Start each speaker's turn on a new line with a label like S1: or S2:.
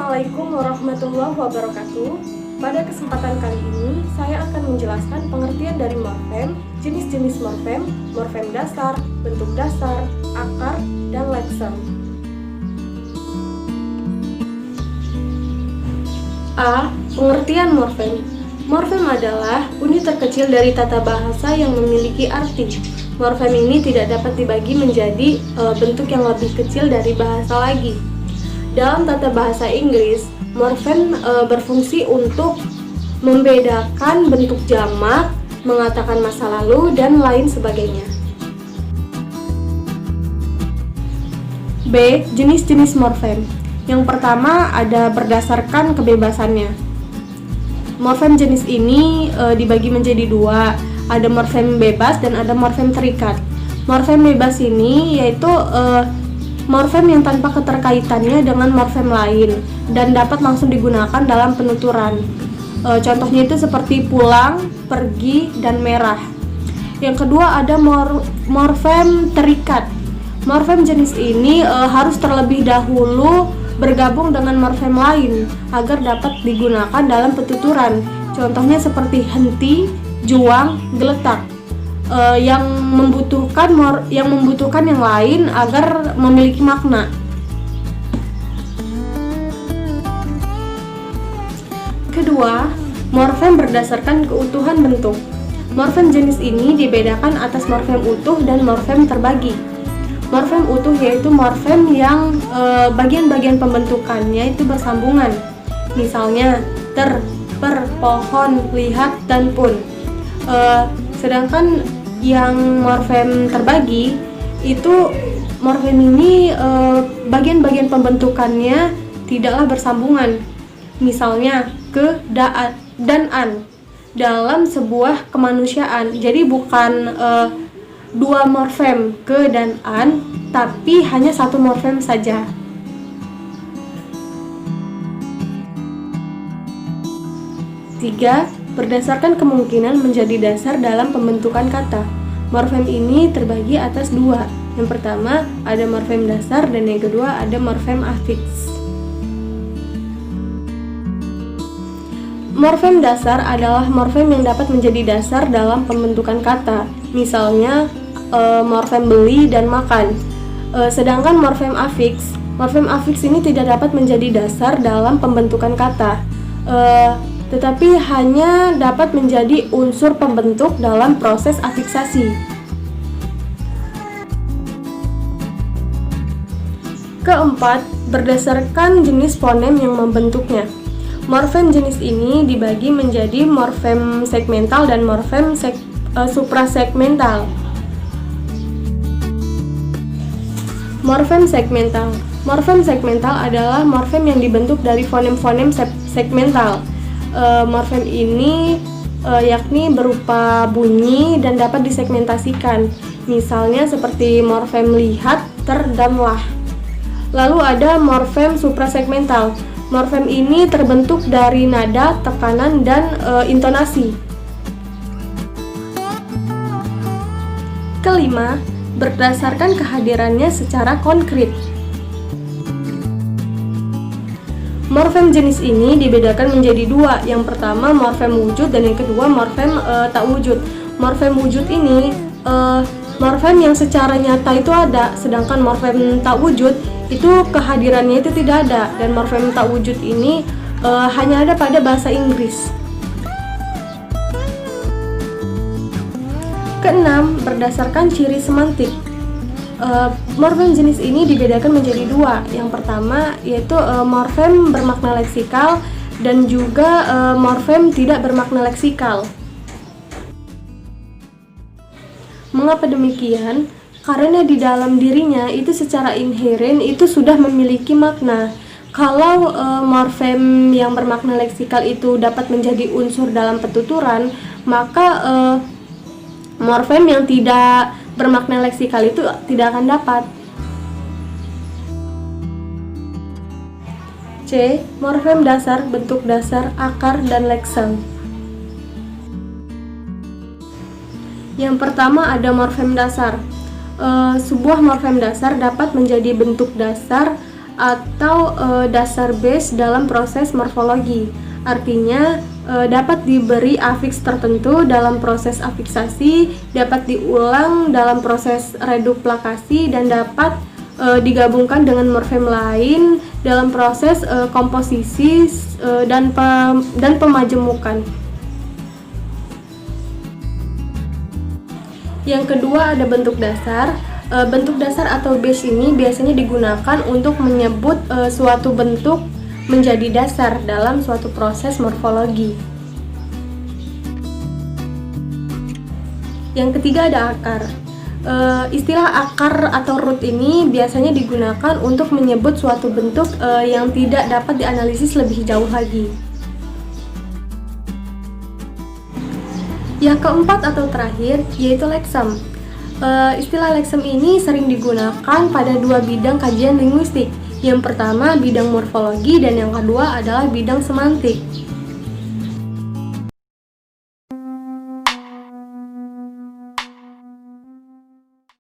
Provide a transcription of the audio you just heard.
S1: Assalamualaikum warahmatullahi wabarakatuh. Pada kesempatan kali ini, saya akan menjelaskan pengertian dari morfem, jenis-jenis morfem, morfem dasar, bentuk dasar, akar, dan leksem. A. Pengertian morfem. Morfem adalah unit terkecil dari tata bahasa yang memiliki arti. Morfem ini tidak dapat dibagi menjadi bentuk yang lebih kecil dari bahasa lagi. Dalam tata bahasa Inggris, morfem berfungsi untuk membedakan bentuk jamak, mengatakan masa lalu, dan lain sebagainya. B. Jenis-jenis morfem. Yang pertama ada berdasarkan kebebasannya. Morfem jenis ini dibagi menjadi dua, ada morfem bebas dan ada morfem terikat. Morfem bebas ini yaitu morfem yang tanpa keterkaitannya dengan morfem lain dan dapat langsung digunakan dalam penuturan. Contohnya itu seperti pulang, pergi, dan merah. Yang kedua ada morfem terikat. Morfem jenis ini harus terlebih dahulu bergabung dengan morfem lain agar dapat digunakan dalam penuturan. Contohnya seperti henti, juang, geletak. Yang membutuhkan yang lain agar memiliki makna. Kedua, morfem berdasarkan keutuhan bentuk. Morfem jenis ini dibedakan atas morfem utuh dan morfem terbagi. Morfem utuh yaitu morfem yang bagian-bagian pembentukannya itu bersambungan. Misalnya ter, per, pohon, lihat, dan pun. Sedangkan yang morfem terbagi itu morfem ini bagian-bagian pembentukannya tidaklah bersambungan. Misalnya ke, da, dan an dalam sebuah kemanusiaan. Jadi bukan dua morfem ke dan an, tapi hanya satu morfem saja. Tiga, berdasarkan kemungkinan menjadi dasar dalam pembentukan kata. Morfem ini terbagi atas dua. Yang pertama ada morfem dasar dan yang kedua ada morfem afiks. Morfem dasar adalah morfem yang dapat menjadi dasar dalam pembentukan kata. Misalnya morfem beli dan makan. Sedangkan morfem afiks ini tidak dapat menjadi dasar dalam pembentukan kata. Tetapi hanya dapat menjadi unsur pembentuk dalam proses afiksasi. Keempat, berdasarkan jenis fonem yang membentuknya. Morfem jenis ini dibagi menjadi morfem segmental dan morfem suprasegmental. Morfem segmental. Morfem segmental adalah morfem yang dibentuk dari fonem-fonem segmental. Morfem ini yakni berupa bunyi dan dapat disegmentasikan. Misalnya seperti morfem lihat, ter, dan lah. Lalu ada morfem suprasegmental. Morfem ini terbentuk dari nada, tekanan, dan intonasi. Kelima, berdasarkan kehadirannya secara konkret. Morfem jenis ini dibedakan menjadi dua. Yang pertama morfem wujud dan yang kedua morfem tak wujud. Morfem wujud ini morfem yang secara nyata itu ada, sedangkan morfem tak wujud itu kehadirannya itu tidak ada. Dan morfem tak wujud ini hanya ada pada bahasa Inggris. Keenam, berdasarkan ciri semantik. Morfem jenis ini dibedakan menjadi dua. Yang pertama yaitu morfem bermakna leksikal dan juga morfem tidak bermakna leksikal. Mengapa demikian? Karena di dalam dirinya itu secara inheren itu sudah memiliki makna. Kalau morfem yang bermakna leksikal itu dapat menjadi unsur dalam penuturan, maka morfem yang tidak bermakna leksikal itu tidak akan dapat. C. Morfem dasar, bentuk dasar, akar, dan leksem. Yang pertama ada morfem dasar. Sebuah morfem dasar dapat menjadi bentuk dasar atau dasar base dalam proses morfologi. Artinya dapat diberi afiks tertentu dalam proses afiksasi, dapat diulang dalam proses reduplikasi, dan dapat digabungkan dengan morfem lain dalam proses komposisi dan pemajemukan. Yang kedua ada bentuk dasar. Bentuk dasar atau base ini biasanya digunakan untuk menyebut suatu bentuk menjadi dasar dalam suatu proses morfologi. Yang ketiga ada akar. Istilah akar atau root ini biasanya digunakan untuk menyebut suatu bentuk yang tidak dapat dianalisis lebih jauh lagi. Yang keempat atau terakhir yaitu leksem. Istilah leksem ini sering digunakan pada dua bidang kajian linguistik. Yang pertama bidang morfologi dan yang kedua adalah bidang semantik.